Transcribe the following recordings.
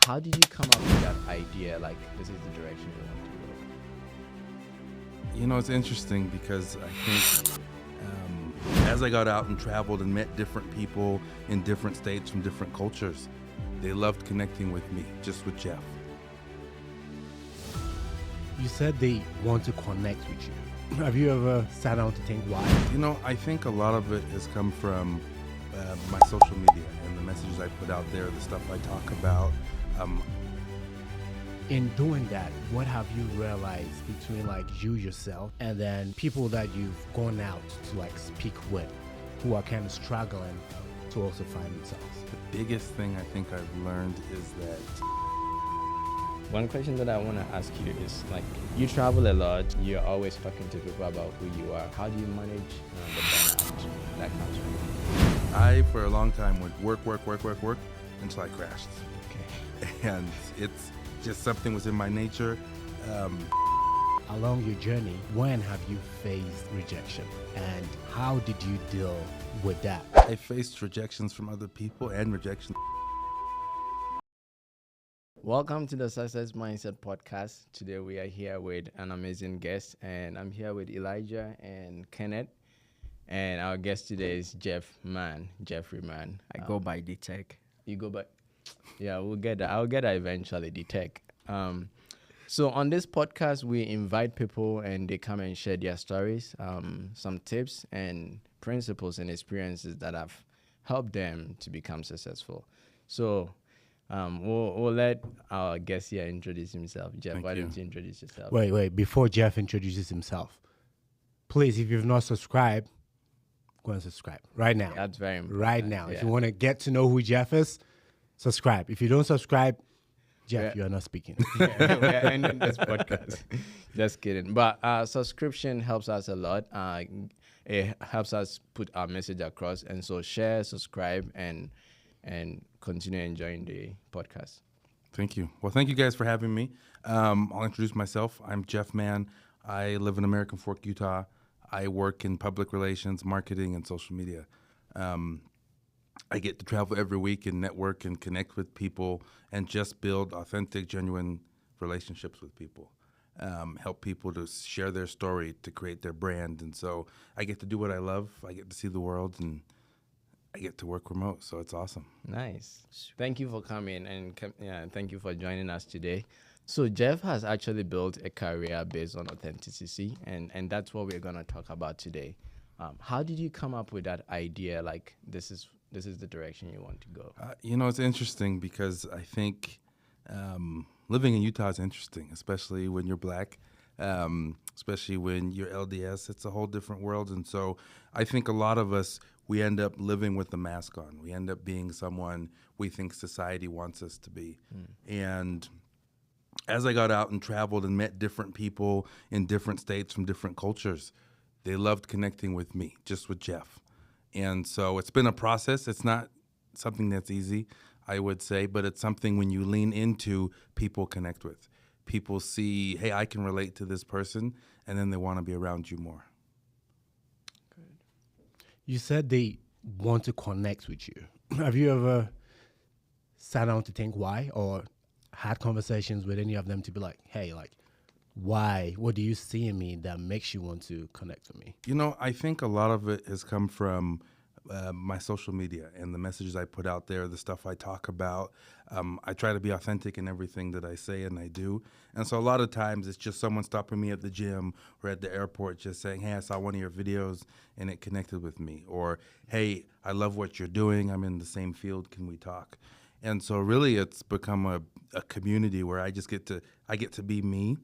How did you come up with that idea? Like, this is the direction you want to go? You know, it's interesting because I think as I got out and traveled and met different people in different states from different cultures, they loved connecting with me, just with Jeff. You said they want to connect with you. Have you ever sat down to think why? You know, I think a lot of it has come from my social media and the messages I put out there, the stuff I talk about. In doing that, what have you realized between like you yourself and then people that you've gone out to like speak with who are kind of struggling to also find themselves? The biggest thing I think I've learned is that One question that I want to ask you is, like, you travel a lot, you're always talking to people about who you are. How do you manage the burnout that comes from it? I, for a long time, would work until I crashed. Okay. And it's just something was in my nature. Along your journey, when have you faced rejection and how did you deal with that? I faced rejections from other people and rejection. Welcome to the Success Mindset Podcast. Today we are here with an amazing guest, and I'm here with Elijah and Kenneth. And our guest today is Jeffrey Man. I go by D-Tech. You go by, yeah, we'll get that. I'll get that eventually, the tech. So on this podcast, we invite people and they come and share their stories, some tips and principles and experiences that have helped them to become successful. So we'll let our guest here introduce himself. Jeff, why don't you introduce yourself? Wait, before Jeff introduces himself, please, if you've not subscribed, go and subscribe right now. That's very important. Right now. Yeah. If you want to get to know who Jeff is, subscribe. If you don't subscribe, Jeff, you are not speaking. We're ending this podcast. Just kidding. But subscription helps us a lot. It helps us put our message across. And so share, subscribe, and continue enjoying the podcast. Thank you. Well, thank you guys for having me. I'll introduce myself. I'm Jeff Mann. I live in American Fork, Utah. I work in public relations, marketing, and social media. I get to travel every week and network and connect with people and just build authentic, genuine relationships with people. Help people to share their story, to create their brand. And so I get to do what I love. I get to see the world, and I get to work remote, so it's awesome. Nice. Thank you for coming, and thank you for joining us today. So Jeff has actually built a career based on authenticity, and that's what we're going to talk about today. How did you come up with that idea? Like, this is the direction you want to go? You know, it's interesting because I think living in Utah is interesting, especially when you're black, especially when you're LDS. It's a whole different world. And so I think a lot of us, we end up living with the mask on. We end up being someone we think society wants us to be. And as I got out and traveled and met different people in different states from different cultures, they loved connecting with me, just with Jeff. And so it's been a process. It's not something that's easy, I would say, but it's something when you lean into, people connect with. People see, hey, I can relate to this person, and then they want to be around you more. Good. You said they want to connect with you. Have you ever sat down to think why or had conversations with any of them to be like, hey, like, why? What do you see in me that makes you want to connect with me? You know, I think a lot of it has come from my social media and the messages I put out there, the stuff I talk about. I try to be authentic in everything that I say and I do. And so a lot of times it's just someone stopping me at the gym or at the airport just saying, hey, I saw one of your videos and it connected with me. Or, hey, I love what you're doing. I'm in the same field. Can we talk? And so really it's become a community where I get to be me.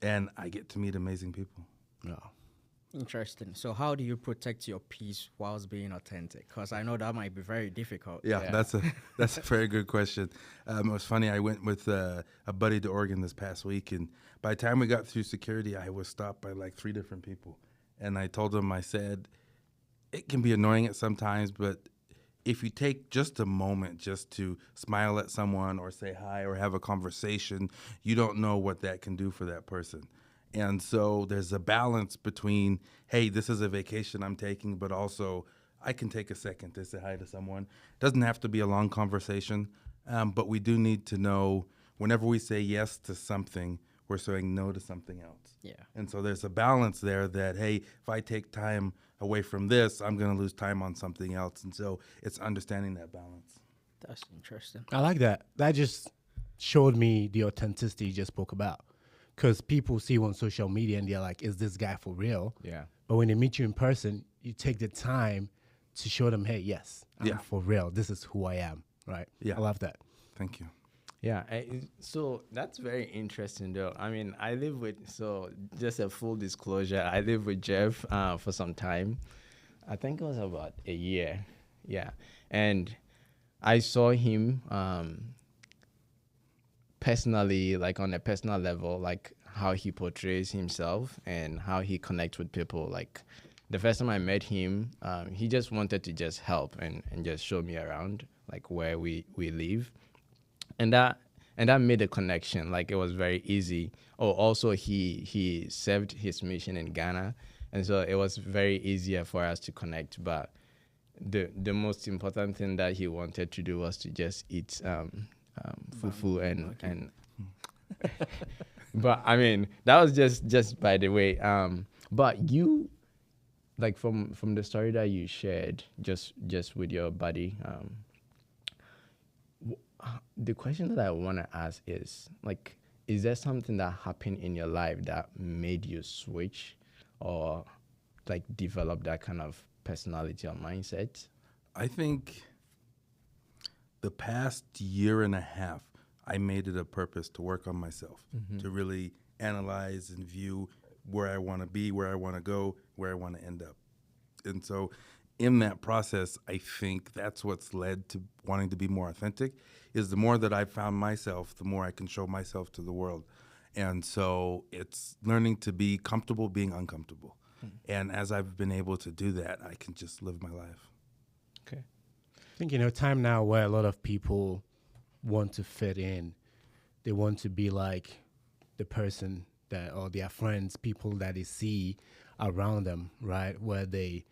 And I get to meet amazing people. No. Interesting. So how do you protect your peace whilst being authentic? Because I know that might be very difficult. Yeah. that's a very good question. It was funny. I went with a buddy to Oregon this past week, and by the time we got through security, I was stopped by like 3 different people. And I told them, I said, it can be annoying at sometimes, but if you take just a moment just to smile at someone or say hi or have a conversation, you don't know what that can do for that person. And so there's a balance between, hey, this is a vacation I'm taking, but also I can take a second to say hi to someone. It doesn't have to be a long conversation. But we do need to know whenever we say yes to something, we're saying no to something else. Yeah. And so there's a balance there that, hey, if I take time away from this, I'm going to lose time on something else. And so it's understanding that balance. That's interesting. I like that. That just showed me the authenticity you just spoke about. Because people see you on social media and they're like, is this guy for real? Yeah. But when they meet you in person, you take the time to show them, hey, yes, I'm Yeah. for real. This is who I am, right? Yeah. I love that. Thank you. Yeah, so that's very interesting, though. I mean, I live with, so just a full disclosure, I live with Jeff for some time. I think it was about a year. Yeah. And I saw him personally, like on a personal level, like how he portrays himself and how he connects with people. Like the first time I met him, he just wanted to just help and just show me around, like where we live. And that made a connection. Like it was very easy. Oh, also he served his mission in Ghana, and so it was very easier for us to connect. But the most important thing that he wanted to do was to just eat fufu and but I mean that was just by the way. But you, like from the story that you shared just with your buddy, the question that I want to ask is, like, is there something that happened in your life that made you switch or like develop that kind of personality or mindset? I think the past year and a half, I made it a purpose to work on myself, to really analyze and view where I want to be, where I want to go, where I want to end up. And so in that process, I think that's what's led to wanting to be more authentic, is the more that I found myself, the more I can show myself to the world. And so it's learning to be comfortable being uncomfortable. And as I've been able to do that, I can just live my life. Okay. I think, time now where a lot of people want to fit in. They want to be like the person that, or their friends, people that they see around them, right? Where they,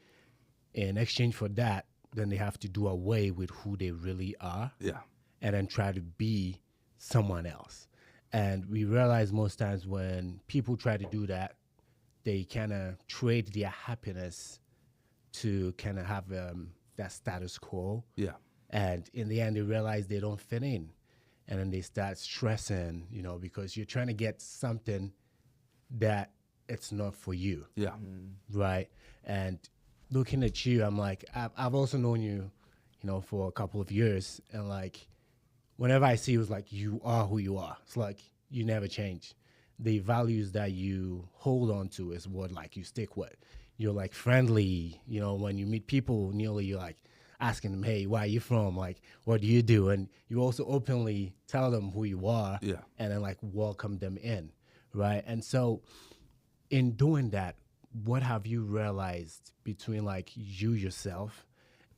in exchange for that, then they have to do away with who they really are. Yeah. And then try to be someone else. And we realize most times when people try to do that, they kind of trade their happiness to kind of have that status quo. Yeah. And in the end, they realize they don't fit in. And then they start stressing, because you're trying to get something that it's not for you. Yeah. Right? And looking at you, I'm like, I've also known you, for a couple of years. And like, whenever I see you, it's like, you are who you are. It's like, you never change. The values that you hold on to is what like you stick with. You're like friendly, when you meet people, nearly you're like asking them, hey, where are you from? Like, what do you do? And you also openly tell them who you are. Yeah. And then like welcome them in, right? And so in doing that, what have you realized between like you yourself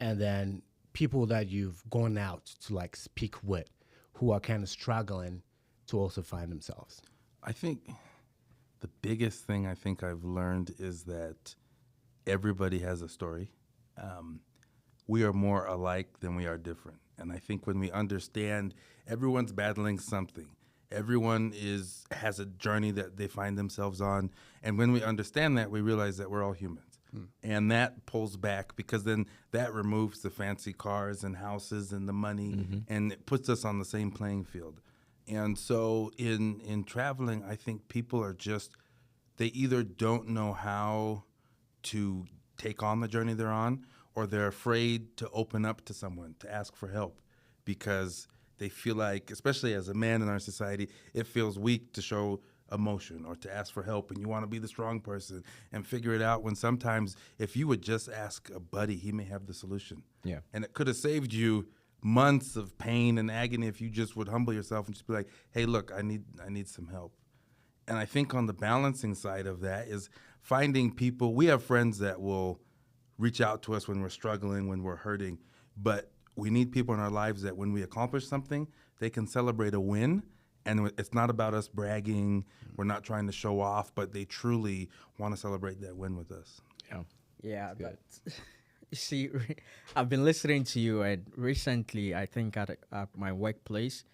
and then people that you've gone out to like speak with who are kind of struggling to also find themselves? I think the biggest thing I think I've learned is that everybody has a story. We are more alike than we are different. And I think when we understand everyone's battling something, everyone has a journey that they find themselves on. And when we understand that, we realize that we're all humans. And that pulls back, because then that removes the fancy cars and houses and the money, and it puts us on the same playing field. And so in traveling, I think people are they either don't know how to take on the journey they're on, or they're afraid to open up to someone, to ask for help, because they feel like, especially as a man in our society, it feels weak to show emotion or to ask for help, and you want to be the strong person and figure it out, when sometimes if you would just ask a buddy, he may have the solution. Yeah. And it could have saved you months of pain and agony if you just would humble yourself and just be like, hey, look, I need some help. And I think on the balancing side of that is finding people. We have friends that will reach out to us when we're struggling, when we're hurting, but we need people in our lives that when we accomplish something, they can celebrate a win. And it's not about us bragging. We're not trying to show off, but they truly want to celebrate that win with us. Yeah. Yeah, good. You see, I've been listening to you, and recently, I think at my workplace,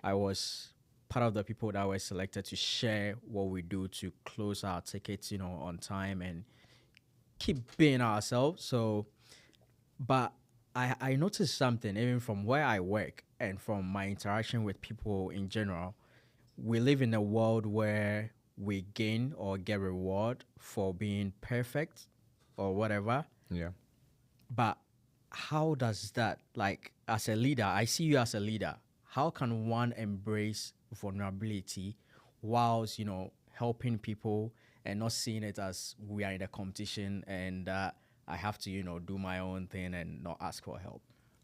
I was part of the people that were selected to share what we do to close our tickets, on time and keep being ourselves. So, but I noticed something even from where I work and from my interaction with people in general. We live in a world where we gain or get reward for being perfect or whatever. Yeah. But how does that, like, as a leader, I see you as a leader. How can one embrace vulnerability whilst, helping people and not seeing it as we are in a competition and I have to, do my own thing and not ask for help?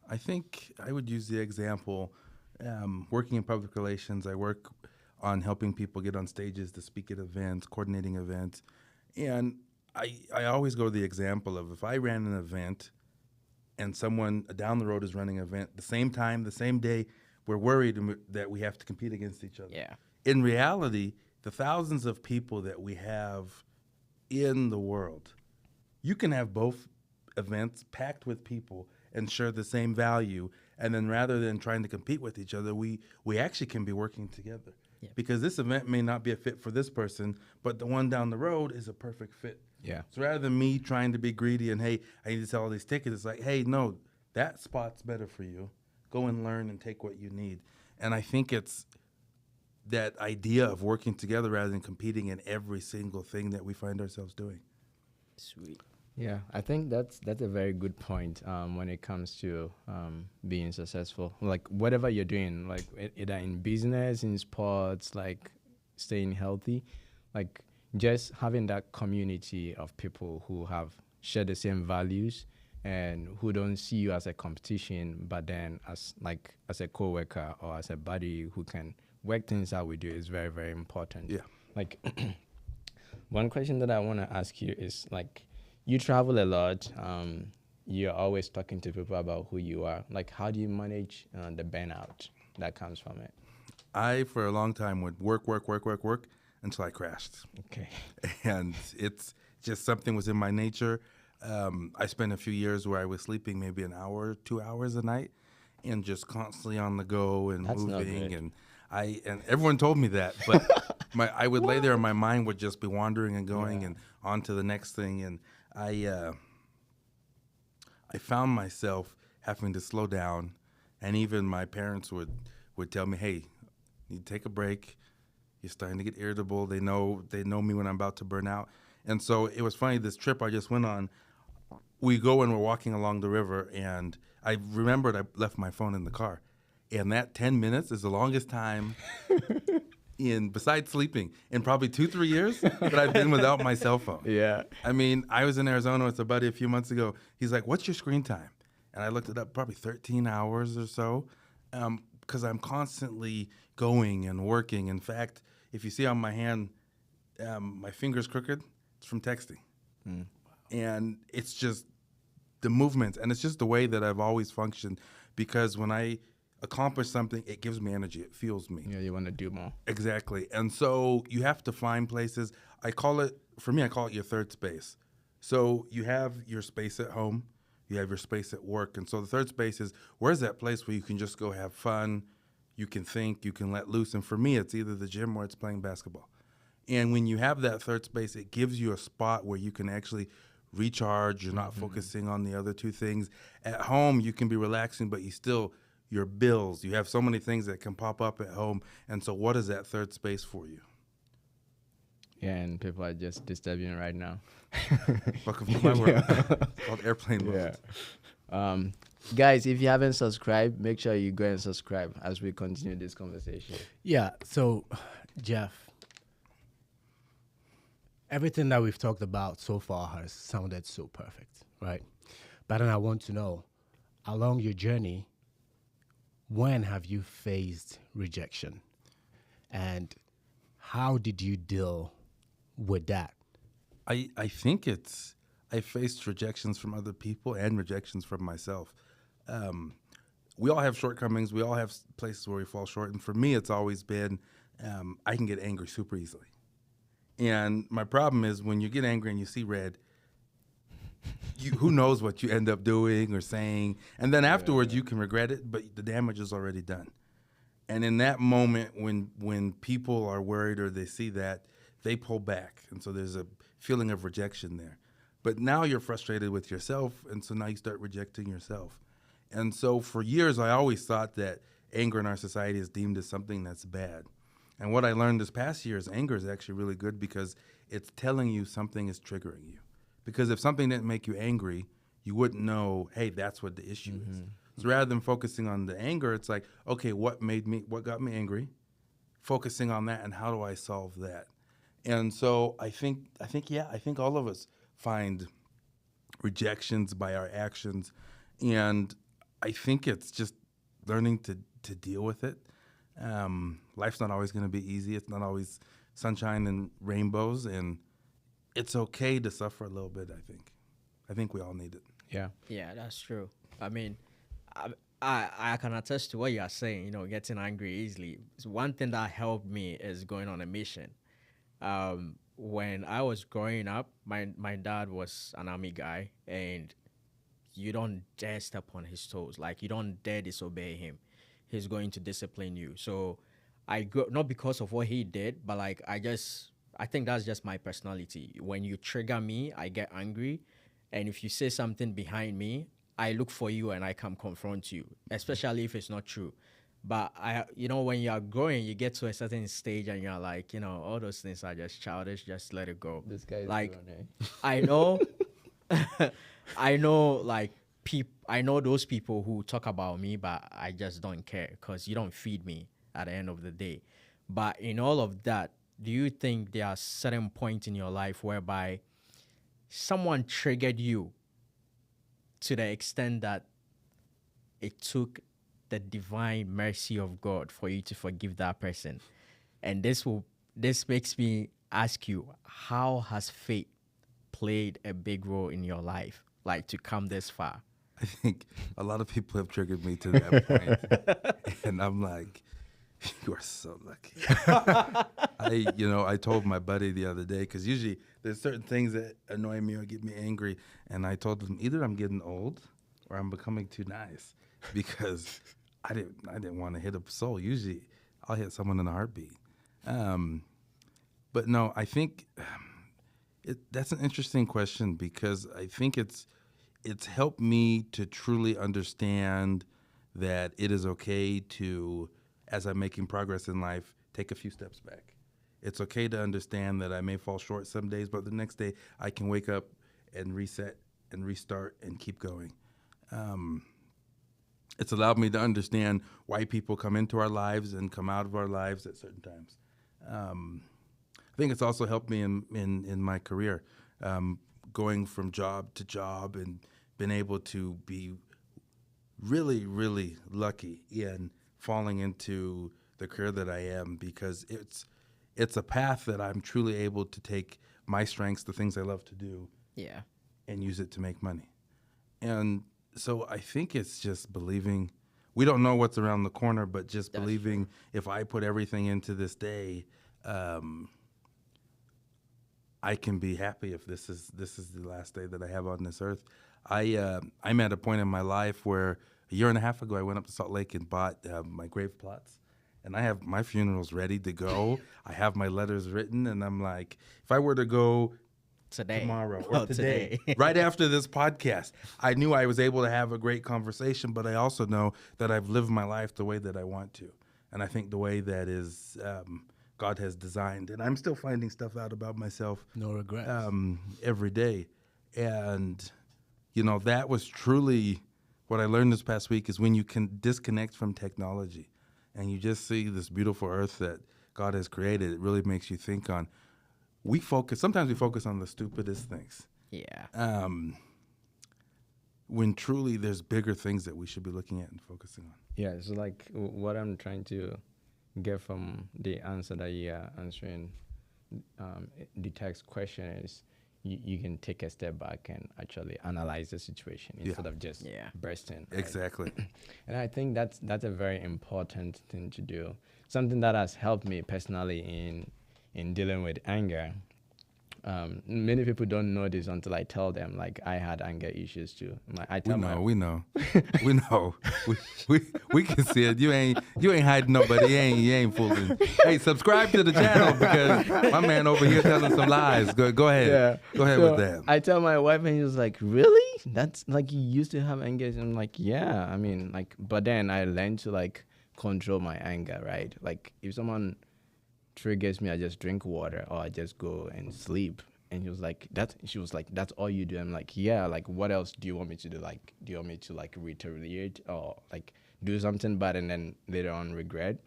I think I would use the example, working in public relations. I work on helping people get on stages to speak at events, coordinating events. And I always go to the example of if I ran an event and someone down the road is running an event the same time, the same day, we're worried that we have to compete against each other. Yeah. In reality, the thousands of people that we have in the world, you can have both events packed with people and share the same value. And then rather than trying to compete with each other, we actually can be working together. Yeah. Because this event may not be a fit for this person, but the one down the road is a perfect fit. Yeah. So rather than me trying to be greedy and, hey, I need to sell all these tickets, it's like, hey, no, that spot's better for you. Go and learn and take what you need. And I think it's that idea of working together rather than competing in every single thing that we find ourselves doing. Sweet. Yeah, I think that's a very good point when it comes to being successful. Like whatever you're doing, like either in business, in sports, like staying healthy, like just having that community of people who have shared the same values and who don't see you as a competition, but then as a coworker or as a buddy who can work things out with you is very, very important. Yeah. Like one question that I want to ask you is like, you travel a lot. You're always talking to people about who you are. Like, how do you manage the burnout that comes from it? I, for a long time, would work until I crashed. Okay. And it's just something was in my nature. I spent a few years where I was sleeping maybe an hour, 2 hours a night, and just constantly on the go and That's not moving. good. And everyone told me that, but I would lay there and my mind would just be wandering and going and on to the next thing. And I found myself having to slow down, and even my parents would tell me, "Hey, you need to take a break. You're starting to get irritable." They know me when I'm about to burn out. And so it was funny. This trip I just went on, we go and we're walking along the river, and I remembered I left my phone in the car, and that 10 minutes is the longest time besides sleeping, in probably 2-3 years that I've been without my cell phone. Yeah. I mean, I was in Arizona with a buddy a few months ago. He's like, "What's your screen time?" And I looked it up, probably 13 hours or so, because I'm constantly going and working. In fact, if you see on my hand, my finger's crooked, it's from texting. And it's just the movements, and it's just the way that I've always functioned, because when I accomplish something, it gives me energy. It fuels me. Yeah, you want to do more. Exactly. And so you have to find places. I call it your third space. So you have your space at home, you have your space at work. And so the third space is, where's that place where you can just go have fun, you can think, you can let loose. And for me, it's either the gym or it's playing basketball. And when you have that third space, it gives you a spot where you can actually recharge. You're not focusing on the other two things. At home, you can be relaxing, but your bills, you have so many things that can pop up at home. And so what is that third space for you? Yeah, and people are just disturbing right now. Welcome to my world. It's called airplane mode. Yeah. Guys, if you haven't subscribed, make sure you go and subscribe as we continue this conversation. Yeah. So, Jeff, everything that we've talked about so far has sounded so perfect, right? But then I want to know, along your journey, when have you faced rejection? And how did you deal with that? I think I faced rejections from other people and rejections from myself. We all have shortcomings. We all have places where we fall short. And for me, it's always been, I can get angry super easily. And my problem is when you get angry and you see red, who knows what you end up doing or saying, and then afterwards you can regret it, but the damage is already done. And in that moment, when people are worried or they see that, they pull back, and so there's a feeling of rejection there. But now you're frustrated with yourself, and so now you start rejecting yourself. And so for years, I always thought that anger in our society is deemed as something that's bad. And what I learned this past year is anger is actually really good because it's telling you something is triggering you. Because if something didn't make you angry, you wouldn't know, hey, that's what the issue is. So rather than focusing on the anger, it's like, okay, what got me angry? Focusing on that and how do I solve that? And so I think all of us find rejections by our actions, and I think it's just learning to deal with it. Life's not always going to be easy. It's not always sunshine and rainbows, and it's okay to suffer a little bit. I think we all need it. Yeah. Yeah, that's true. I mean, I can attest to what you are saying. You know, getting angry easily. So one thing that helped me is going on a mission. When I was growing up, my dad was an army guy, and you don't dare step on his toes. Like, you don't dare disobey him. He's going to discipline you. So I grew, not because of what he did, but like I think that's just my personality. When you trigger me, I get angry, and if you say something behind me, I look for you and I come confront you, especially if it's not true. But when you are growing, you get to a certain stage and you're like, all those things are just childish. Just let it go. This guy is like, grown, I know, I know, like I know those people who talk about me, but I just don't care because you don't feed me at the end of the day. But in all of that, do you think there are certain points in your life whereby someone triggered you to the extent that it took the divine mercy of God for you to forgive that person? And this makes me ask you, how has faith played a big role in your life, like to come this far? I think a lot of people have triggered me to that point, and I'm like, you are so lucky. I told my buddy the other day, because usually there's certain things that annoy me or get me angry, and I told him either I'm getting old or I'm becoming too nice, because I didn't want to hit a soul. Usually I'll hit someone in a heartbeat. But no, I think that's an interesting question, because I think it's helped me to truly understand that it is okay to, as I'm making progress in life, take a few steps back. It's okay to understand that I may fall short some days, but the next day I can wake up and reset and restart and keep going. It's allowed me to understand why people come into our lives and come out of our lives at certain times. I think it's also helped me in my career, going from job to job and been able to be really, really lucky in falling into the career that I am, because it's a path that I'm truly able to take my strengths, the things I love to do, Yeah. and use it to make money. And so I think it's just believing. We don't know what's around the corner, but just That's believing if I put everything into this day, I can be happy if this is the last day that I have on this earth. I'm at a point in my life where a year and a half ago I went up to Salt Lake and bought my grave plots, and I have my funerals ready to go. I have my letters written, and I'm like, if I were to go Today. tomorrow or today, right after this podcast, I knew I was able to have a great conversation, but I also know that I've lived my life the way that I want to, and I think the way that is God has designed. And I'm still finding stuff out about myself. No regrets. Every day. And, that was truly what I learned this past week, is when you can disconnect from technology and you just see this beautiful earth that God has created, it really makes you think on, sometimes we focus on the stupidest things. Yeah. When truly there's bigger things that we should be looking at and focusing on. Yeah, so like what I'm trying to get from the answer that you are answering the text question is you can take a step back and actually analyze the situation instead of just bursting. Right? Exactly. And I think that's a very important thing to do. Something that has helped me personally in dealing with anger Many people don't know this until I tell them. Like I had anger issues too. I We tell know, we know, we know. We can see it. You ain't hiding nobody. You ain't fooling. Hey, subscribe to the channel because my man over here telling some lies. Go ahead. Go ahead So with that. I tell my wife, and she was like, "Really? That's like you used to have anger." And I'm like, "Yeah." I mean, like, but then I learned to like control my anger, right? Like if someone triggers me, I just drink water or I just go and sleep. And she was like, "That's all you do?" I'm like, "Yeah, like what else do you want me to do? Like, do you want me to like retaliate or like do something bad and then later on regret?"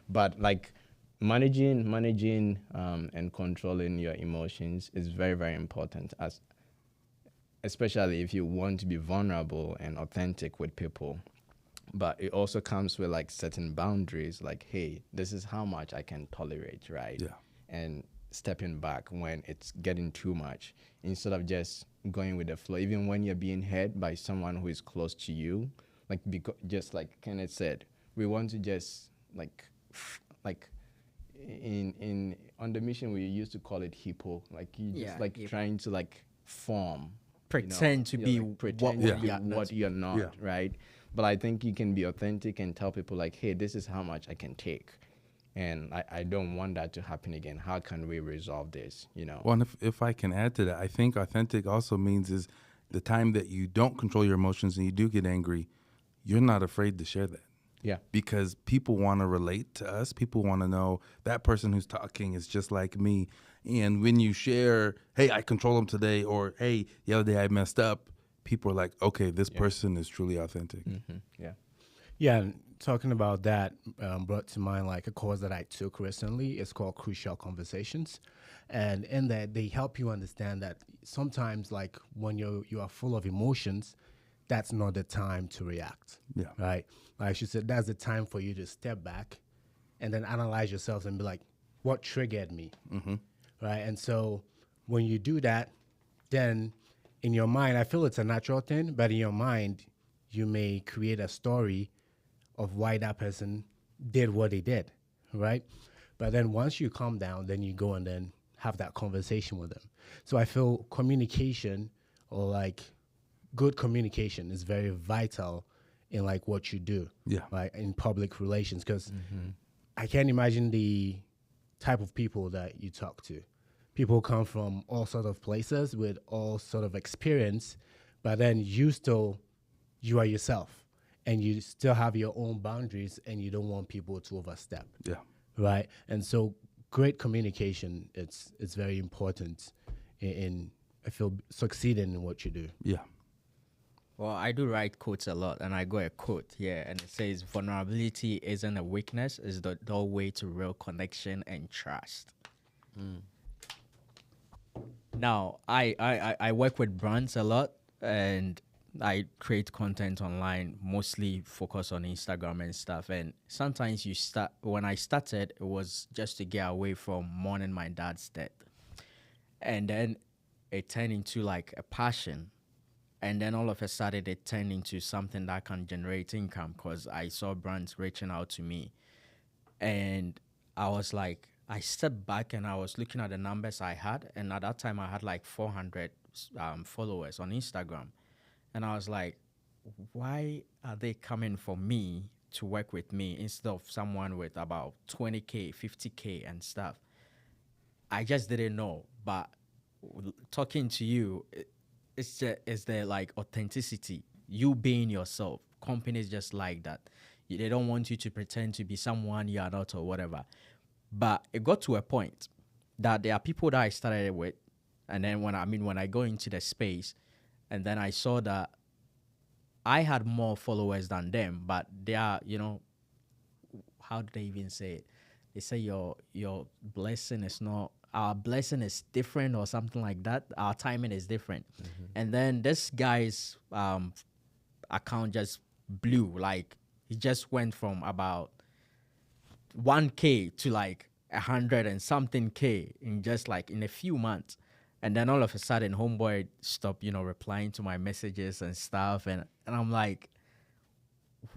But like managing and controlling your emotions is very, very important, as especially if you want to be vulnerable and authentic with people. But it also comes with like certain boundaries, like, hey, this is how much I can tolerate, right? Yeah. And stepping back when it's getting too much instead of just going with the flow, even when you're being hurt by someone who is close to you. Like, just like Kenneth said, we want to just like in on the mission we used to call it hippo, like you just Yeah, like hippo. trying to like form, Pretend to you're, be like, what pretend Yeah. to be you're not. what you're not, Yeah. right? But I think you can be authentic and tell people like, hey, this is how much I can take, and I don't want that to happen again. How can we resolve this, Well, and if I can add to that, I think authentic also means is the time that you don't control your emotions and you do get angry, you're not afraid to share that. Yeah. Because people want to relate to us. People want to know that person who's talking is just like me. And when you share, hey, I control them today, or hey, the other day I messed up, people are like, okay, this person is truly authentic. Yeah. Yeah, and talking about that brought to mind like a course that I took recently. It's called Crucial Conversations, and in that they help you understand that sometimes like when you are full of emotions, that's not the time to react. Yeah. Right. Like she said, that's the time for you to step back, and then analyze yourself and be like, what triggered me, right? And so when you do that, then in your mind, I feel it's a natural thing, but in your mind, you may create a story of why that person did what they did, right? But then once you calm down, then you go and then have that conversation with them. So I feel communication, or like good communication, is very vital in like what you do, Yeah. like in public relations, because I can't imagine the type of people that you talk to. People come from all sort of places with all sort of experience, but then you are yourself, and you still have your own boundaries, and you don't want people to overstep. Yeah. Right. And so great communication, it's very important in I feel succeeding in what you do. Yeah. Well, I do write quotes a lot, and I got a quote here, and it says, "Vulnerability isn't a weakness; it's the doorway to real connection and trust." Now, I work with brands a lot, and I create content online, mostly focus on Instagram and stuff. And sometimes when I started, it was just to get away from mourning my dad's death, and then it turned into like a passion. And then all of a sudden, it turned into something that can generate income because I saw brands reaching out to me. And I was like, I stepped back and I was looking at the numbers I had. And at that time, I had like 400 followers on Instagram. And I was like, why are they coming for me to work with me instead of someone with about 20K, 50K and stuff? I just didn't know. But talking to you, it's the like authenticity, you being yourself. Companies just like that. They don't want you to pretend to be someone you are not or whatever. But it got to a point that there are people that I started with, and then when I go into the space, and then I saw that I had more followers than them, but they are, how do they even say it? They say your blessing is not, our blessing is different or something like that. Our timing is different. And then this guy's account just blew. Like, he just went from about 1K to like 100 and something K in just like in a few months. And then all of a sudden, homeboy stopped, replying to my messages and stuff. And I'm like,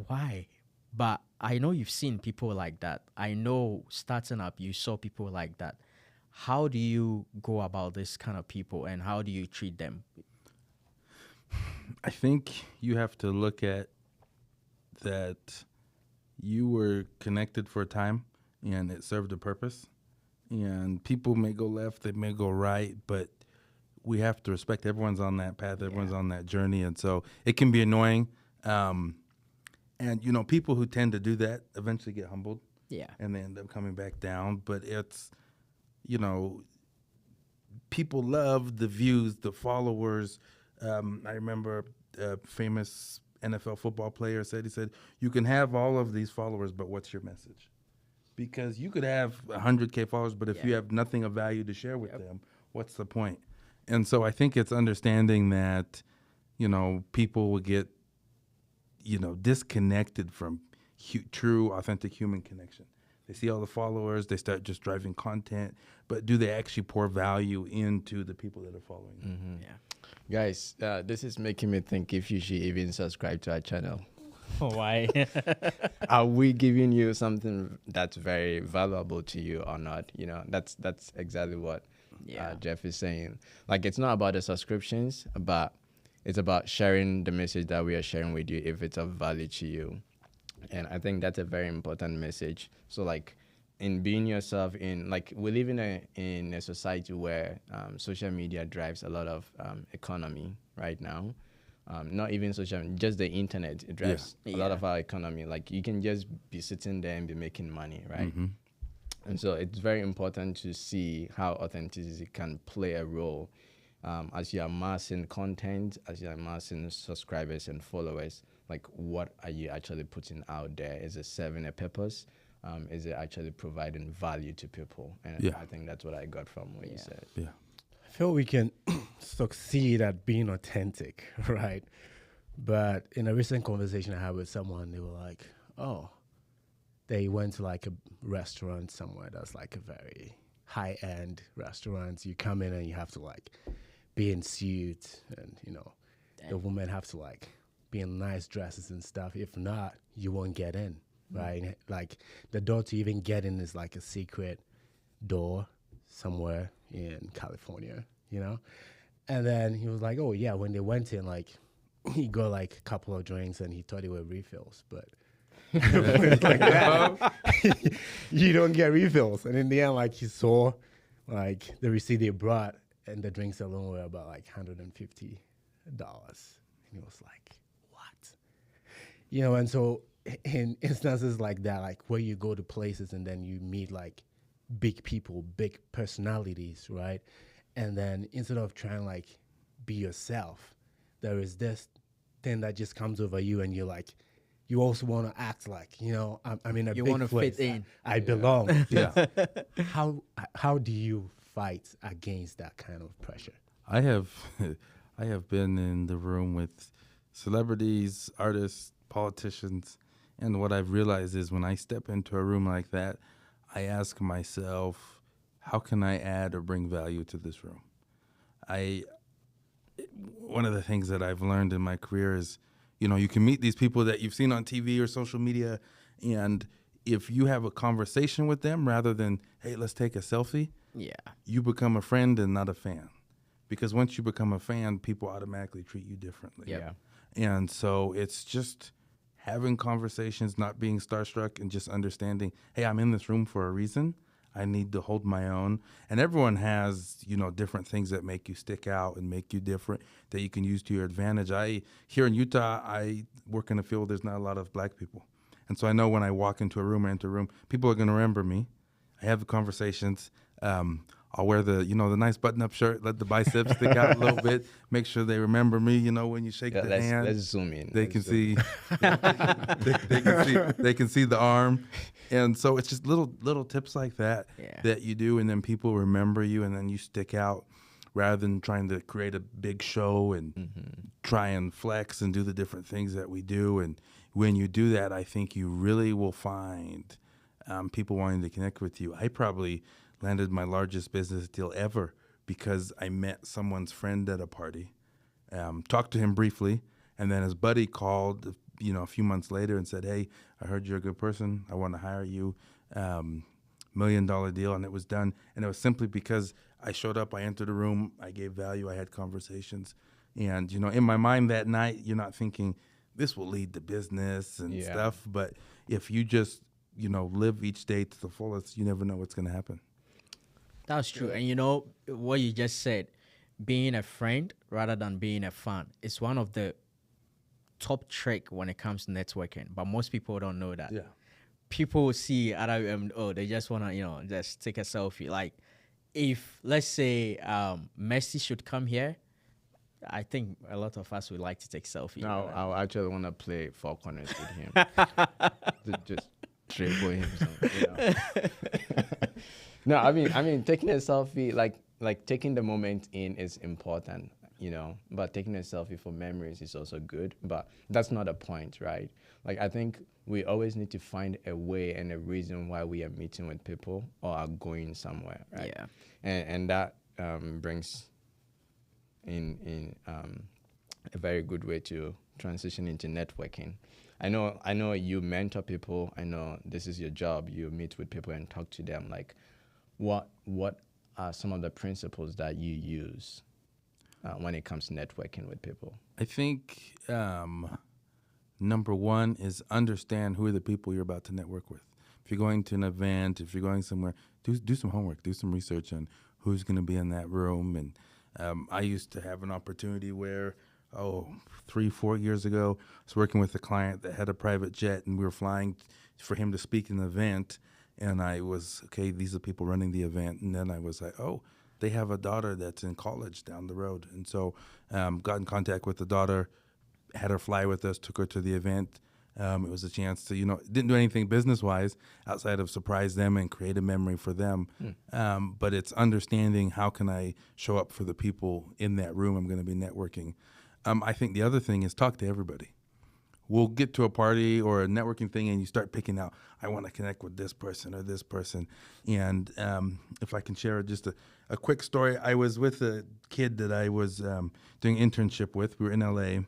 why? But I know you've seen people like that. I know starting up, you saw people like that. How do you go about this kind of people, and how do you treat them? I think you have to look at that you were connected for a time and it served a purpose. And people may go left, they may go right, but we have to respect everyone's on that path, everyone's on that journey. And so it can be annoying. And, you know, people who tend to do that eventually get humbled. Yeah. And they end up coming back down. But it's, you know, people love the views, the followers. I remember a famous NFL football player said, you can have all of these followers, but what's your message? Because you could have 100K followers, but if you have nothing of value to share with them, what's the point? And so I think it's understanding that, you know, people will get, you know, disconnected from true, authentic human connection. They see all the followers, they start just driving content, but do they actually pour value into the people that are following them? Yeah. Guys, this is making me think if you should even subscribe to our channel. Why? Are we giving you something that's very valuable to you or not? You know, that's exactly what Jeff is saying. Like, it's not about the subscriptions, but it's about sharing the message that we are sharing with you if it's of value to you. And I think that's a very important message. So, like, in being yourself, we live in a society where social media drives a lot of economy right now. Not even social, just the internet. It drives a lot of our economy. Like, you can just be sitting there and be making money, right? Mm-hmm. And so it's very important to see how authenticity can play a role as you're amassing content, as you're amassing subscribers and followers. Like, what are you actually putting out there? Is it serving a purpose? Is it actually providing value to people? And I think that's what I got from what you said. Yeah. I feel we can succeed at being authentic, right? But in a recent conversation I had with someone, they were like, oh, they went to like a restaurant somewhere that's like a very high-end restaurant. You come in and you have to like be in suit, and, you know, the women have to like be in nice dresses and stuff. If not, you won't get in, right? Like, the door to even get in is like a secret door somewhere in California, you know? And then he was like, oh yeah, when they went in, like, he got like a couple of drinks and he thought they were refills, but when it's like that, you don't get refills. And in the end, like, he saw like the receipt they brought, and the drinks alone were about like $150. And he was like, what? You know, and so in instances like that, like where you go to places and then you meet like big people, big personalities, right? And then instead of trying like be yourself, there is this thing that just comes over you, and you're like, you also want to act like, you know, I'm in a You big want to place. fit in. I belong. Yeah. How do you fight against that kind of pressure? I have been in the room with celebrities, artists, politicians, and what I've realized is when I step into a room like that, I ask myself, how can I add or bring value to this room? One of the things that I've learned in my career is, you know, you can meet these people that you've seen on TV or social media, and if you have a conversation with them rather than, hey, let's take a selfie, you become a friend and not a fan. Because once you become a fan, people automatically treat you differently. Yeah. And so it's just having conversations, not being starstruck, and just understanding, hey, I'm in this room for a reason. I need to hold my own. And everyone has, you know, different things that make you stick out and make you different that you can use to your advantage. Here in Utah, I work in a field there's not a lot of black people. And so I know when I walk into a room or enter a room, people are going to remember me. I have the conversations. I'll wear the nice button-up shirt, let the biceps stick out a little bit, make sure they remember me, you know, when you shake the hand. Let's zoom in. They can see they can see the arm. And so it's just little tips like that that you do, and then people remember you, and then you stick out rather than trying to create a big show and try and flex and do the different things that we do. And when you do that, I think you really will find people wanting to connect with you. I probably landed my largest business deal ever because I met someone's friend at a party, talked to him briefly, and then his buddy called, you know, a few months later and said, hey, I heard you're a good person. I want to hire you. $1 million deal, and it was done. And it was simply because I showed up, I entered a room, I gave value, I had conversations. And, in my mind that night, you're not thinking this will lead to business and stuff. But if you just, live each day to the fullest, you never know what's going to happen. That's true. And what you just said, being a friend rather than being a fan, is one of the top trick when it comes to networking. But most people don't know that. Yeah. People see other they just wanna just take a selfie. Like if let's say Messi should come here, I think a lot of us would like to take selfie. No, I actually want to play four corners with him. To just dribble him. No, I mean, taking a selfie, like taking the moment in is important, but taking a selfie for memories is also good. But that's not the point, right? Like, I think we always need to find a way and a reason why we are meeting with people or are going somewhere, right? Yeah. And that brings in a very good way to transition into networking. I know you mentor people. I know this is your job. You meet with people and talk to them. Like, what are some of the principles that you use when it comes to networking with people? I think number one is understand who are the people you're about to network with. If you're going to an event, if you're going somewhere, do some homework, do some research on who's going to be in that room. And I used to have an opportunity where, 3-4 years ago, I was working with a client that had a private jet, and we were flying for him to speak in an event. And I was, okay, these are people running the event. And then I was like, they have a daughter that's in college down the road. And so got in contact with the daughter, had her fly with us, took her to the event. It was a chance to, didn't do anything business-wise outside of surprise them and create a memory for them. But it's understanding how can I show up for the people in that room I'm going to be networking. I think the other thing is talk to everybody. We'll get to a party or a networking thing and you start picking out, I want to connect with this person or this person. And if I can share just a quick story, I was with a kid that I was doing an internship with. We were in LA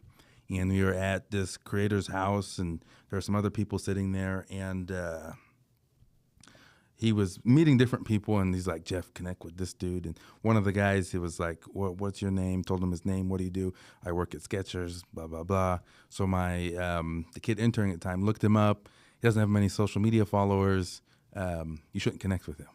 and we were at this creator's house and there were some other people sitting there and he was meeting different people and he's like, Jeff, connect with this dude. And one of the guys, he was like, what's your name? Told him his name. What do you do? I work at Skechers, blah, blah, blah. So my the kid interning at the time looked him up. He doesn't have many social media followers. You shouldn't connect with him.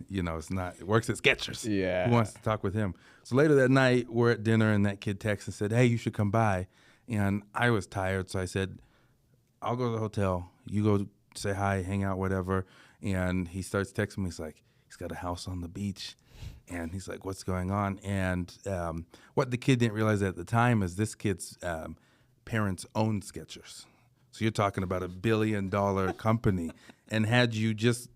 It's not, it works at Skechers. Yeah. Who wants to talk with him? So later that night, we're at dinner and that kid texted and said, hey, you should come by. And I was tired. So I said, I'll go to the hotel. You go say hi, hang out, whatever. And he starts texting me. He's like, he's got a house on the beach. And he's like, what's going on? And what the kid didn't realize at the time is this kid's parents owned Skechers. So you're talking about $1 billion company. And had you just,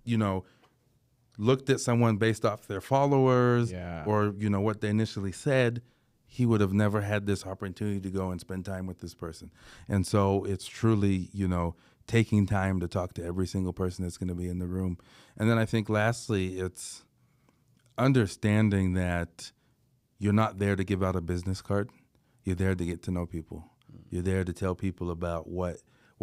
looked at someone based off their followers or, what they initially said, he would have never had this opportunity to go and spend time with this person. And so it's truly, taking time to talk to every single person that's going to be in the room. And then I think lastly, it's understanding that you're not there to give out a business card. You're there to get to know people. You're there to tell people about what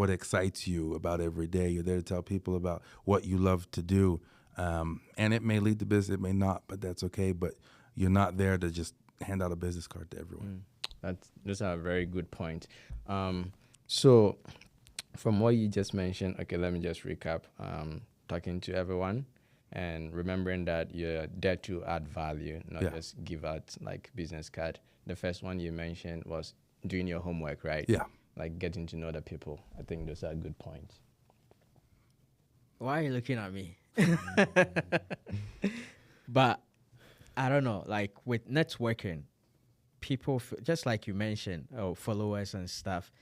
excites you about every day. You're there to tell people about what you love to do. And it may lead to business, it may not, but that's okay. But you're not there to just hand out a business card to everyone. That's a very good point. So from what you just mentioned, okay, let me just recap. Talking to everyone and remembering that you're there to add value, not just give out like business card. The first one you mentioned was doing your homework, right? Yeah. Like getting to know the people. I think those are good points. Why are you looking at me? But I don't know, like with networking, people, just like you mentioned, followers and stuff,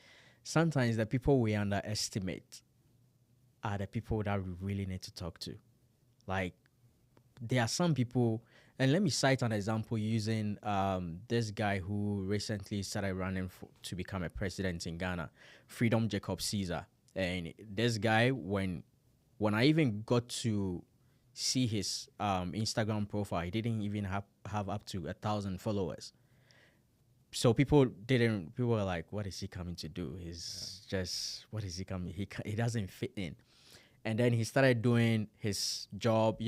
sometimes the people we underestimate are the people that we really need to talk to. Like, there are some people, and let me cite an example using this guy who recently started running to become a president in Ghana, Freedom Jacob Caesar. And this guy, when I even got to see his Instagram profile, he didn't even have up to 1,000 followers. So people were like, what is he coming to do? He's just, what is he coming? He doesn't fit in. And then he started doing his job,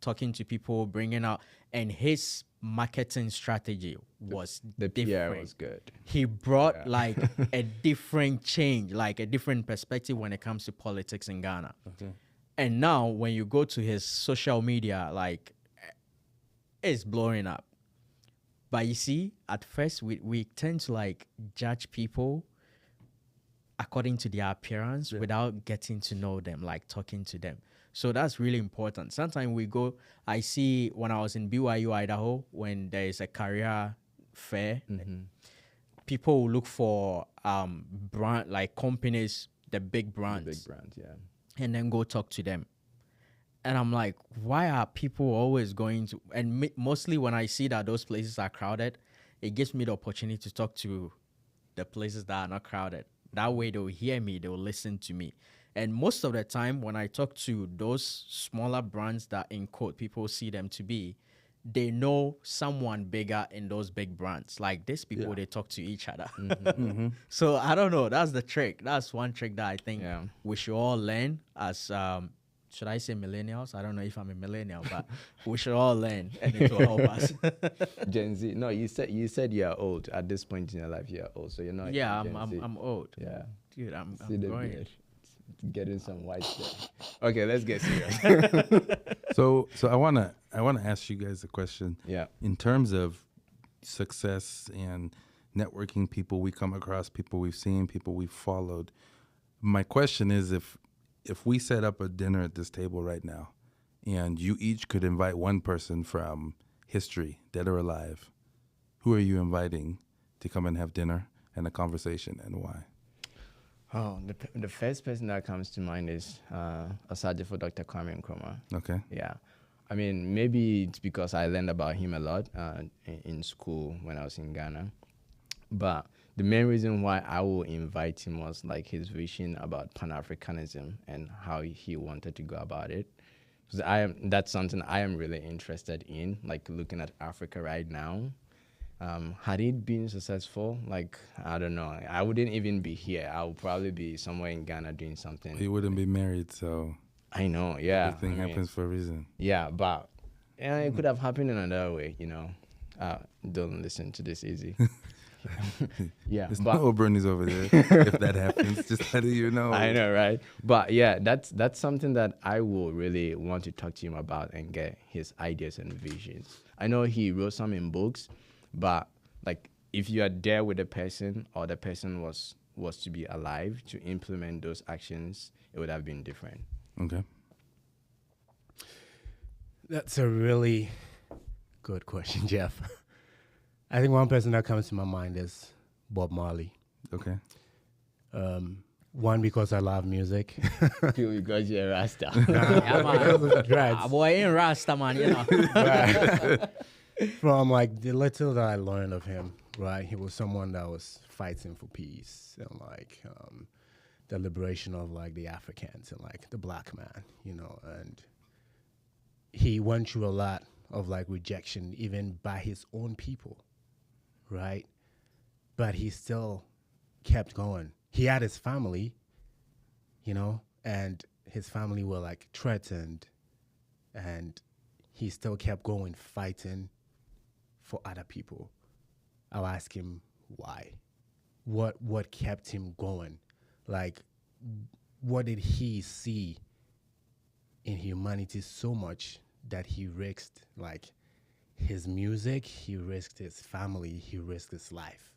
talking to people, bringing out, and his marketing strategy was The PR different. was good. He brought like a different change, like a different perspective when it comes to politics in Ghana. Okay. And now when you go to his social media, like it's blowing up. But you see, at first we tend to like judge people according to their appearance without getting to know them, like talking to them. So that's really important. Sometimes I see when I was in BYU, Idaho, when there is a career fair, people will look for brand, like companies, the big brands, Big brands, yeah. and then go talk to them. And I'm like, why are people always going to, and mostly when I see that those places are crowded, it gives me the opportunity to talk to the places that are not crowded. That way they'll hear me, they'll listen to me. And most of the time when I talk to those smaller brands that in quote people see them to be, they know someone bigger in those big brands. Like these people, they talk to each other. So I don't know. That's the trick. That's one trick that I think we should all learn as, should I say millennials? I don't know if I'm a millennial, but we should all learn and it will help us. Gen Z. No, you said you're old. At this point in your life, you're old. So you're not. Yeah, Gen Z. I'm old. Yeah. Dude, I'm See the growing. beard. Getting some white there. Okay, let's get serious. So I wanna ask you guys a question. Yeah. In terms of success and networking, people we come across, people we've seen, people we've followed. My question is, if we set up a dinner at this table right now, and you each could invite one person from history, dead or alive, who are you inviting to come and have dinner and a conversation, and why? Oh, the first person that comes to mind is Asade for Dr. Kwame Nkrumah. Okay. Yeah. I mean, maybe it's because I learned about him a lot in school when I was in Ghana. But the main reason why I will invite him was like his vision about Pan-Africanism and how he wanted to go about it. Because that's something I am really interested in, like looking at Africa right now. Had it been successful, like, I don't know, I wouldn't even be here. I would probably be somewhere in Ghana doing something. You wouldn't be married, so I know, yeah. everything happens for a reason. Yeah, but it could have happened in another way, Don't listen to this easy. Yeah, There's but no Bernie's over there. If that happens, just letting you know. I know, right? But yeah, that's something that I will really want to talk to him about and get his ideas and visions. I know he wrote some in books, but like if you are there with the person or the person was to be alive to implement those actions, it would have been different. Okay. That's a really good question, Jeff. I think one person that comes to my mind is Bob Marley. Okay. One, because I love music. Two, because you're a Rasta. Yeah, man. Dreads. Ah, boy, ain't Rasta, man, From like the little that I learned of him, right? He was someone that was fighting for peace and like the liberation of like the Africans and like the black man, and he went through a lot of like rejection even by his own people, right? But he still kept going. He had his family, and his family were like threatened, and he still kept going, fighting for other people. I'll ask him why. What kept him going? Like, what did he see in humanity so much that he risked like his music, he risked his family, he risked his life,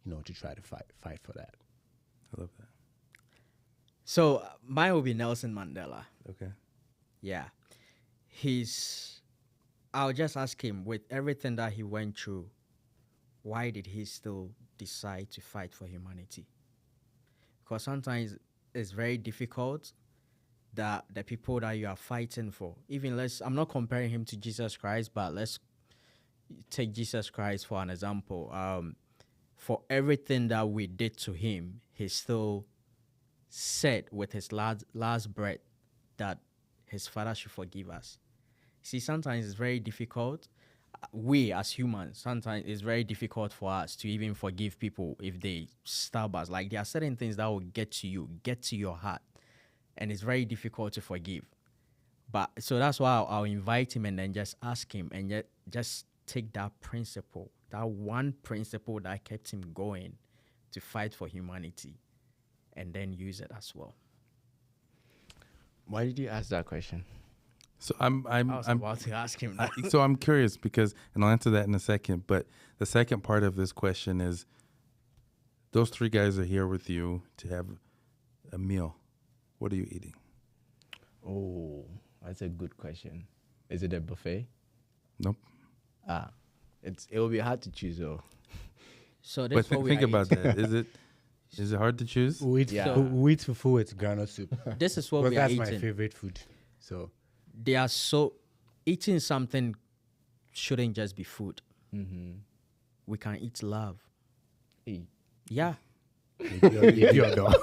to try to fight for that. I love that. So mine will be Nelson Mandela. Okay. Yeah. I'll just ask him, with everything that he went through, why did he still decide to fight for humanity? Because sometimes it's very difficult that the people that you are fighting for, I'm not comparing him to Jesus Christ, but let's take Jesus Christ for an example. For everything that we did to him, he still said with his last breath that his Father should forgive us. See, sometimes it's very difficult. We as humans, sometimes it's very difficult for us to even forgive people if they stab us. Like there are certain things that will get to you, get to your heart. and it's very difficult to forgive. But so that's why I'll invite him and then just ask him and just take that principle, that one principle that kept him going to fight for humanity, and then use it as well. Why did you ask that question? So I'm I was about to ask him that. so I'm curious because, and I'll answer that in a second. But the second part of this question is, those three guys are here with you to have a meal. What are you eating? Oh, that's a good question. Is it a buffet? Nope. It will be hard to choose though. So But that's what we think are about eating. that. Is it hard to choose? We eat, Yeah. we eat fufu with granite soup. This is what Because we are that's my eating. favorite food. So They are so eating something shouldn't just be food. We can eat love. Hey, Yeah. if you're done.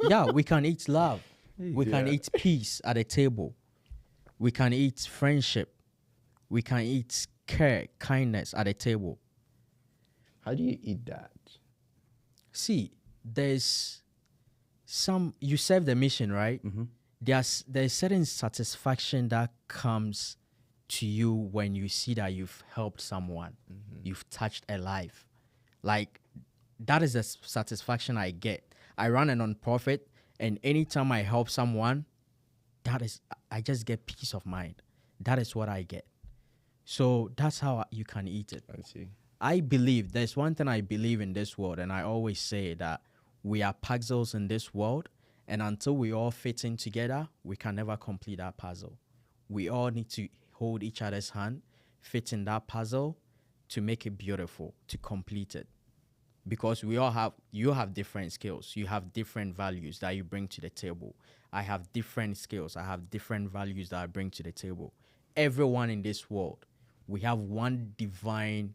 Yeah, we can eat love. We can Yeah. eat peace at a table. We can eat friendship. We can eat care, kindness at a table. how do you eat that? See, there's you serve the mission, right? There's certain satisfaction that comes to you when you see that you've helped someone, you've touched a life. Like, that is the satisfaction I get. I run a non-profit, and anytime I help someone, I just get peace of mind. That is what I get. So that's how you can eat it. I see. I believe there's one thing I believe in this world, and I always say that we are puzzles in this world, and until we all fit in together, we can never complete that puzzle. We all need to hold each other's hand, fit in that puzzle to make it beautiful, to complete it. Because you have different skills, you have different values that you bring to the table. I have different skills, I have different values that I bring to the table. Everyone in this world, we have one divine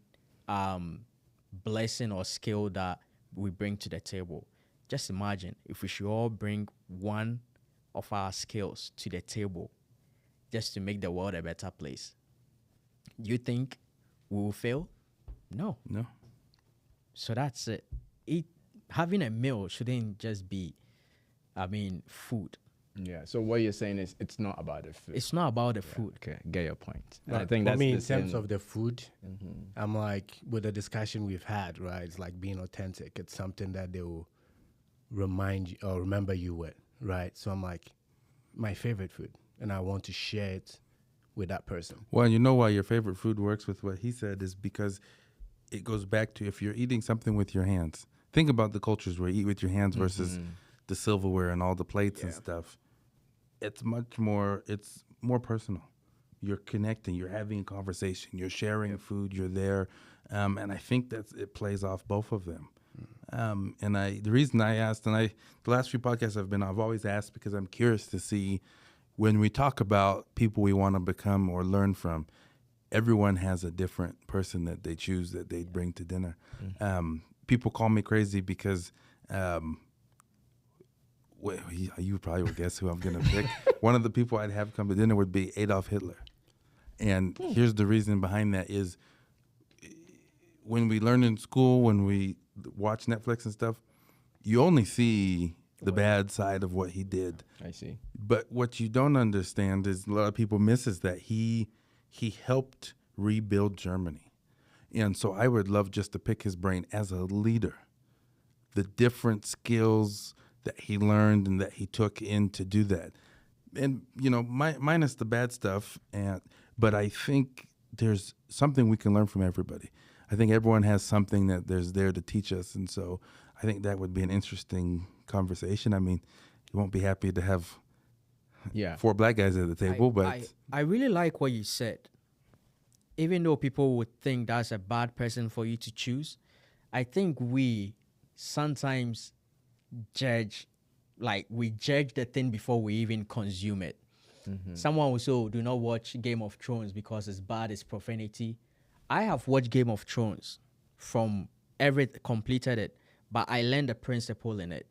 blessing or skill that we bring to the table. Just imagine if we should all bring one of our skills to the table just to make the world a better place. You think we will fail? No. No. So that's it. Having a meal shouldn't just be, food. Yeah. So what you're saying is it's not about the food. It's not about the food. Okay, get your point. And But I think for that's me, the in terms same- of the food, I'm like, with the discussion we've had, right? It's like being authentic. It's something that they will remind you or remember you with, right? So I'm like, my favorite food, and I want to share it with that person. Well, you know why your favorite food works with what he said is because it goes back to if you're eating something with your hands. Think about the cultures where you eat with your hands versus the silverware and all the plates and stuff. It's more personal. You're connecting, you're having a conversation, you're sharing food, you're there. And I think it plays off both of them. The reason I asked, the last few podcasts I've always asked because I'm curious to see when we talk about people we want to become or learn from, everyone has a different person that they choose that they bring to dinner. People call me crazy because, you probably would guess who I'm going to pick. One of the people I'd have come to dinner would be Adolf Hitler. And here's the reason behind that is when we learn in school, when we watch Netflix and stuff, you only see the bad side of what he did. I see. But what you don't understand is a lot of people miss is that he helped rebuild Germany. And so I would love just to pick his brain as a leader. The different skills that he learned and that he took in to do that. And, minus the bad stuff. But I think there's something we can learn from everybody. I think everyone has something that there's there to teach us. And so I think that would be an interesting conversation. I mean, you won't be happy to have Yeah. 4 black guys at the table, but I really like what you said. Even though people would think that's a bad person for you to choose, I think we sometimes judge the thing before we even consume it. Someone will say, "Oh, do not watch Game of Thrones because it's bad, it's profanity." I have watched Game of Thrones completed it, but I learned a principle in it.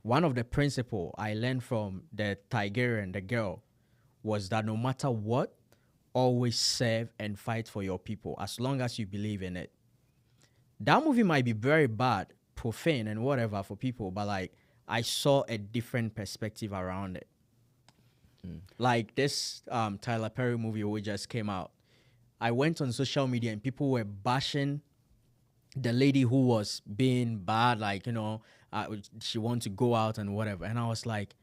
One of the principle I learned from the Tigerian, the girl, was that no matter what, always serve and fight for your people as long as you believe in it. That movie might be very bad, profane and whatever for people, but I saw a different perspective around it. Like this Tyler Perry movie which just came out. I went on social media and people were bashing the lady who was being bad, like, she wanted to go out and whatever. And I was like,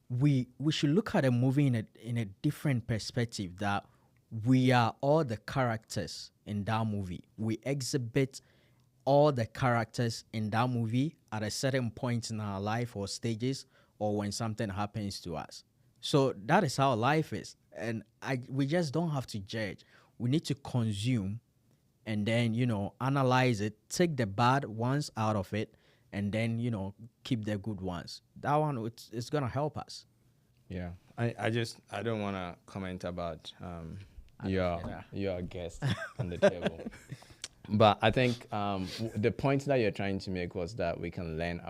we should look at a movie in a different perspective, that we are all the characters in that movie. We exhibit all the characters in that movie at a certain point in our life or stages, or when something happens to us. So that is how life is. And we just don't have to judge. We need to consume and then, analyze it, take the bad ones out of it, and then, keep the good ones. That one, it's going to help us. Yeah. I don't want to comment about your guest on the table. But I think the point that you're trying to make was that we can learn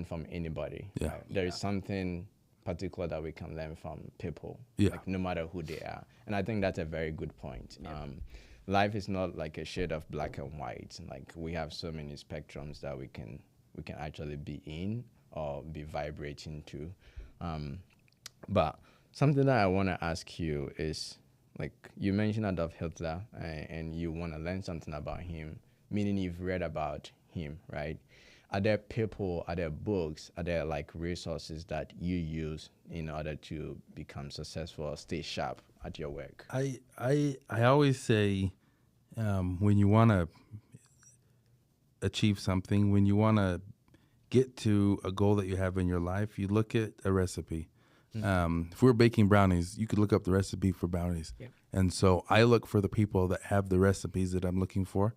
from anybody. Yeah. Right? There is something particular that we can learn from people, Yeah. like no matter who they are. And I think that's a very good point. Yeah. Life is not like a shade of black and white. Like we have so many spectrums that we can actually be in or be vibrating to. But something that I want to ask you is, like you mentioned Adolf Hitler, and you want to learn something about him, meaning you've read about him, right? Are there people, are there books, are there like resources that you use in order to become successful or stay sharp at your work? I always say, when you want to achieve something, when you want to get to a goal that you have in your life, you look at a recipe. If we're baking brownies, you could look up the recipe for brownies. Yep. And so I look for the people that have the recipes that I'm looking for.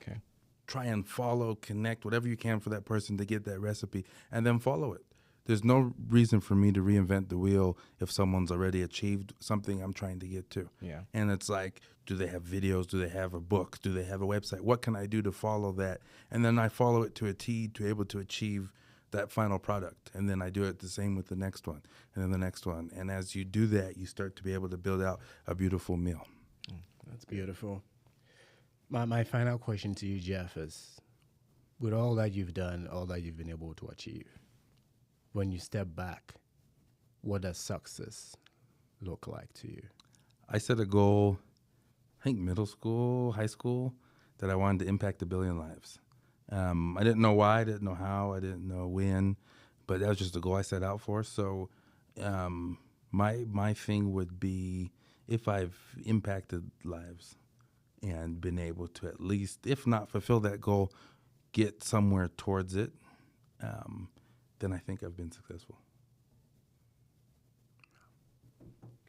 Okay. Try and follow, connect, whatever you can for that person to get that recipe, and then follow it. There's no reason for me to reinvent the wheel if someone's already achieved something I'm trying to get to. Yeah. And it's like, do they have videos? Do they have a book? Do they have a website? What can I do to follow that? And then I follow it to a T to be able to achieve that final product. And then I do it the same with the next one and then the next one. And as you do that, you start to be able to build out a beautiful meal. That's beautiful. My final question to you, Jeff, is with all that you've done, all that you've been able to achieve, when you step back, what does success look like to you? I set a goal, I think middle school, high school, that I wanted to impact 1 billion lives. I didn't know why, I didn't know how, I didn't know when, but that was just a goal I set out for. So my thing would be, if I've impacted lives and been able to at least, if not fulfill that goal, get somewhere towards it, then I think I've been successful.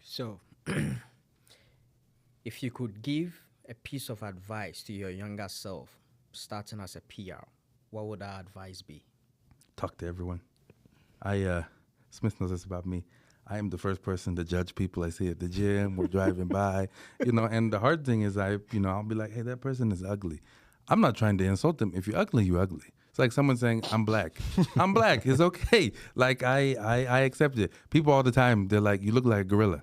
So, if you could give a piece of advice to your younger self, starting as a PR, what would that advice be? Talk to everyone. Smith knows this about me. I am the first person to judge people I see at the gym or driving by, and the hard thing is I'll be like, hey, that person is ugly. I'm not trying to insult them. If you're ugly, you're ugly. It's like someone saying, I'm black. I'm black. It's okay. Like, I accept it. People all the time, they're like, you look like a gorilla.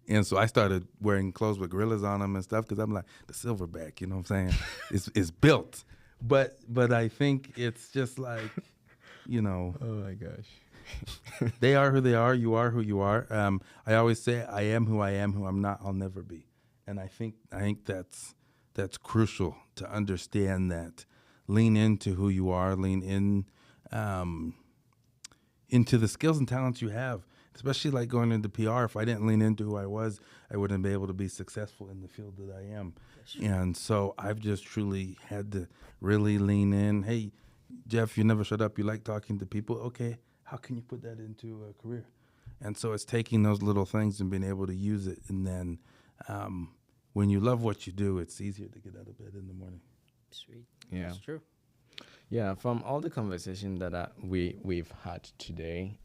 And so I started wearing clothes with gorillas on them and stuff because I'm like, the silverback, you know what I'm saying? it's built. But I think it's just like, Oh my gosh. they are who they are. You are who you are. I always say, I am who I'm not, I'll never be. And I think that's crucial to understand that. Lean into who you are. Lean in into the skills and talents you have, especially like going into PR. If I didn't lean into who I was, I wouldn't be able to be successful in the field that I am. And so I've just truly had to really lean in. Hey, Jeff, you never shut up. You like talking to people. Okay, how can you put that into a career? And so it's taking those little things and being able to use it. And then when you love what you do, it's easier to get out of bed in the morning. Sweet. Yeah. That's true. Yeah, from all the conversation that we've had today,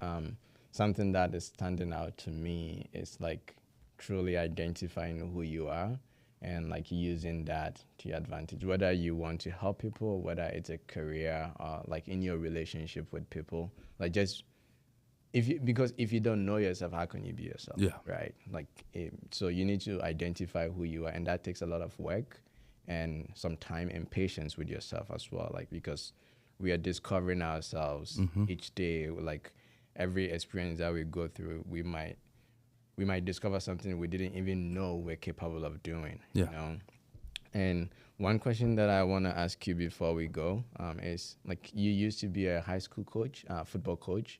something that is standing out to me is like truly identifying who you are and like using that to your advantage, whether you want to help people, whether it's a career or like in your relationship with people, like just because if you don't know yourself, how can you be yourself? Yeah. Right. Like, so you need to identify who you are, and that takes a lot of work and some time and patience with yourself as well. Like, because we are discovering ourselves each day. Like every experience that we go through, we might discover something we didn't even know we're capable of doing. Yeah. You know. And one question that I want to ask you before we go is, like, you used to be a high school coach, football coach.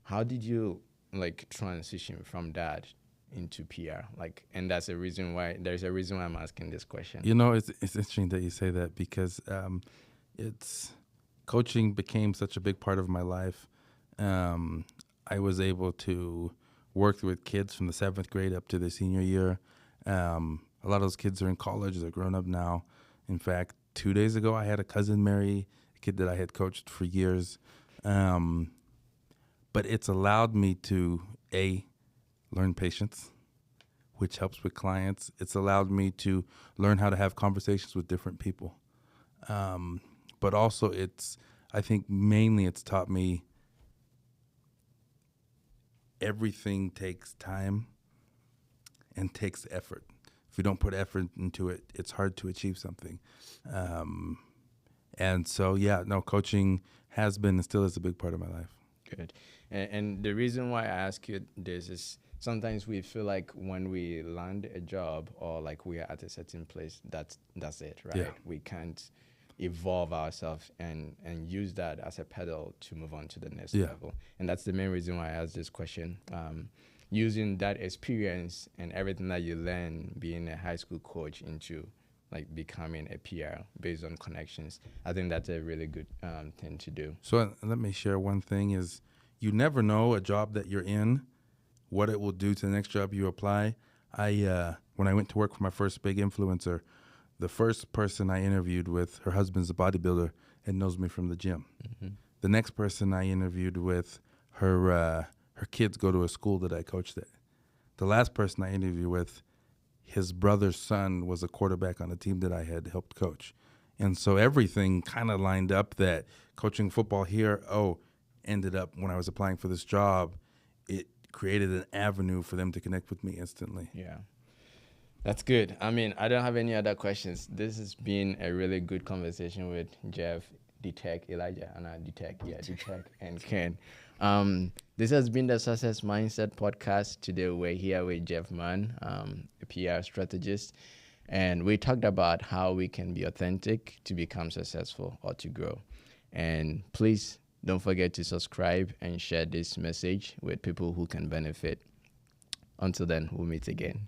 How did you like transition from that into PR? Like, and there's a reason why I'm asking this question. You know, it's interesting that you say that because it's coaching became such a big part of my life. I was able to work with kids from the 7th grade up to the senior year. A lot of those kids are in college. They're grown up now. In fact, 2 days ago, I had a cousin marry a kid that I had coached for years. But it's allowed me to, learn patience, which helps with clients. It's allowed me to learn how to have conversations with different people. But also I think mainly it's taught me everything takes time and takes effort. If you don't put effort into it, it's hard to achieve something. And so, coaching has been and still is a big part of my life. Good. And the reason why I ask you this is sometimes we feel like when we land a job or like we are at a certain place, that's it, right? Yeah. We can't evolve ourselves and use that as a pedal to move on to the next level. And that's the main reason why I asked this question. Using that experience and everything that you learn being a high school coach into like becoming a PR based on connections, I think that's a really good thing to do. So let me share one thing is you never know a job that you're in, what it will do to the next job you apply. When I went to work for my first big influencer, the first person I interviewed with, her husband's a bodybuilder and knows me from the gym. Mm-hmm. The next person I interviewed with, her kids go to a school that I coached at. The last person I interviewed with, his brother's son was a quarterback on a team that I had helped coach. And so everything kind of lined up that coaching football here, ended up when I was applying for this job, it created an avenue for them to connect with me instantly. Yeah. That's good. I mean, I don't have any other questions. This has been a really good conversation with Jeff, D-Tech, Elijah, and D-Tech, and Ken. This has been the Success Mindset Podcast. Today we're here with Jeff Mann, a PR strategist, and we talked about how we can be authentic to become successful or to grow. And please don't forget to subscribe and share this message with people who can benefit. Until then, we'll meet again.